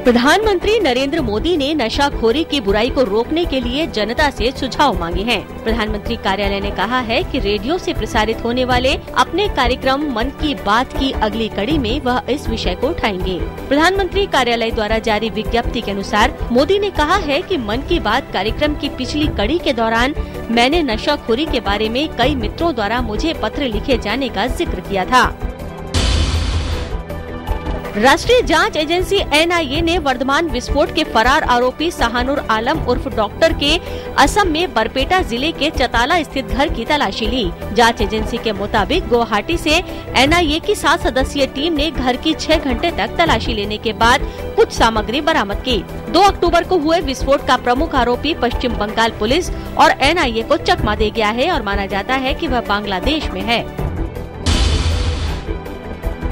प्रधानमंत्री नरेंद्र मोदी ने नशाखोरी की बुराई को रोकने के लिए जनता से सुझाव मांगे हैं। प्रधानमंत्री कार्यालय ने कहा है कि रेडियो से प्रसारित होने वाले अपने कार्यक्रम मन की बात की अगली कड़ी में वह इस विषय को उठाएंगे। प्रधानमंत्री कार्यालय द्वारा जारी विज्ञप्ति के अनुसार मोदी ने कहा है कि मन की बात कार्यक्रम की पिछली कड़ी के दौरान मैंने नशाखोरी के बारे में कई मित्रों द्वारा मुझे पत्र लिखे जाने का जिक्र किया था। राष्ट्रीय जांच एजेंसी NIA ने वर्धमान विस्फोट के फरार आरोपी शाहनूर आलम उर्फ डॉक्टर के असम में बरपेटा जिले के चताला स्थित घर की तलाशी ली। जांच एजेंसी के मुताबिक गुवाहाटी से NIA की 7 सदस्यीय टीम ने घर की 6 घंटे तक तलाशी लेने के बाद कुछ सामग्री बरामद की। 2 अक्टूबर को हुए विस्फोट का प्रमुख आरोपी पश्चिम बंगाल पुलिस और NIA को चकमा दे गया है और माना जाता है कि वह बांग्लादेश में है।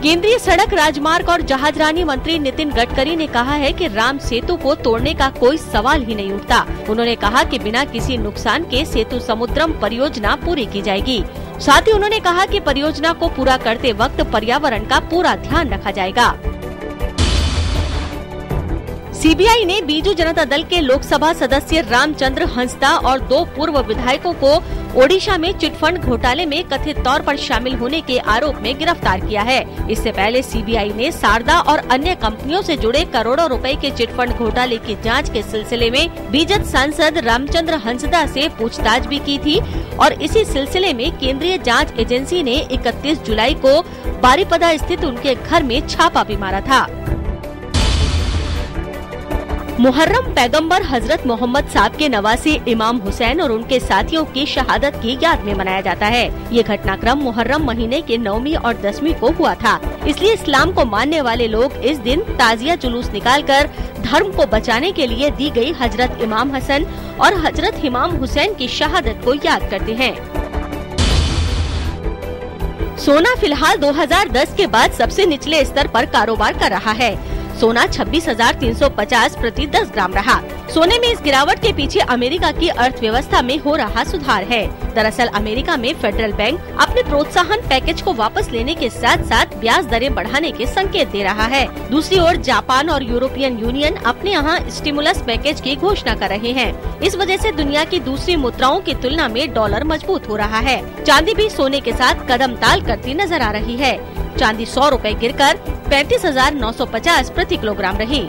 केंद्रीय सड़क राजमार्ग और जहाजरानी मंत्री नितिन गडकरी ने कहा है कि राम सेतु को तोड़ने का कोई सवाल ही नहीं उठता। उन्होंने कहा कि बिना किसी नुकसान के सेतु समुद्रम परियोजना पूरी की जाएगी। साथ ही उन्होंने कहा कि परियोजना को पूरा करते वक्त पर्यावरण का पूरा ध्यान रखा जाएगा। CBI ने बीजू जनता दल के लोकसभा सदस्य रामचंद्र हंसदा और 2 पूर्व विधायकों को ओडिशा में चिटफंड घोटाले में कथित तौर पर शामिल होने के आरोप में गिरफ्तार किया है। इससे पहले CBI ने शारदा और अन्य कंपनियों से जुड़े करोड़ों रुपए के चिटफंड घोटाले की जांच के सिलसिले में बीजद सांसद रामचंद्र हंसदा से पूछताछ भी की थी और इसी सिलसिले में केंद्रीय जांच एजेंसी ने 31 जुलाई को बारीपदा स्थित उनके घर में छापा भी मारा था। मुहर्रम पैगंबर हजरत मोहम्मद साहब के नवासी इमाम हुसैन और उनके साथियों की शहादत की याद में मनाया जाता है। ये घटनाक्रम मुहर्रम महीने के 9वीं और 10वीं को हुआ था। इसलिए इस्लाम को मानने वाले लोग इस दिन ताजिया जुलूस निकालकर धर्म को बचाने के लिए दी गई हजरत इमाम हसन और हजरत इमाम हुसैन की शहादत को याद करते हैं। सोना फिलहाल 2010 के बाद सबसे निचले स्तर पर कारोबार कर रहा है। सोना 26,350 प्रति 10 ग्राम रहा। सोने में इस गिरावट के पीछे अमेरिका की अर्थव्यवस्था में हो रहा सुधार है। दरअसल अमेरिका में फेडरल बैंक अपने प्रोत्साहन पैकेज को वापस लेने के साथ साथ ब्याज दरें बढ़ाने के संकेत दे रहा है। दूसरी ओर जापान और यूरोपियन यूनियन अपने यहाँ स्टिमुलस पैकेज की घोषणा कर रहे हैं। इस वजह से दुनिया की दूसरी मुद्राओं की तुलना में डॉलर मजबूत हो रहा है। चांदी भी सोने के साथ कदम ताल करती नजर आ रही है। चांदी 100 रुपए गिरकर 35,950 प्रति किलोग्राम रही।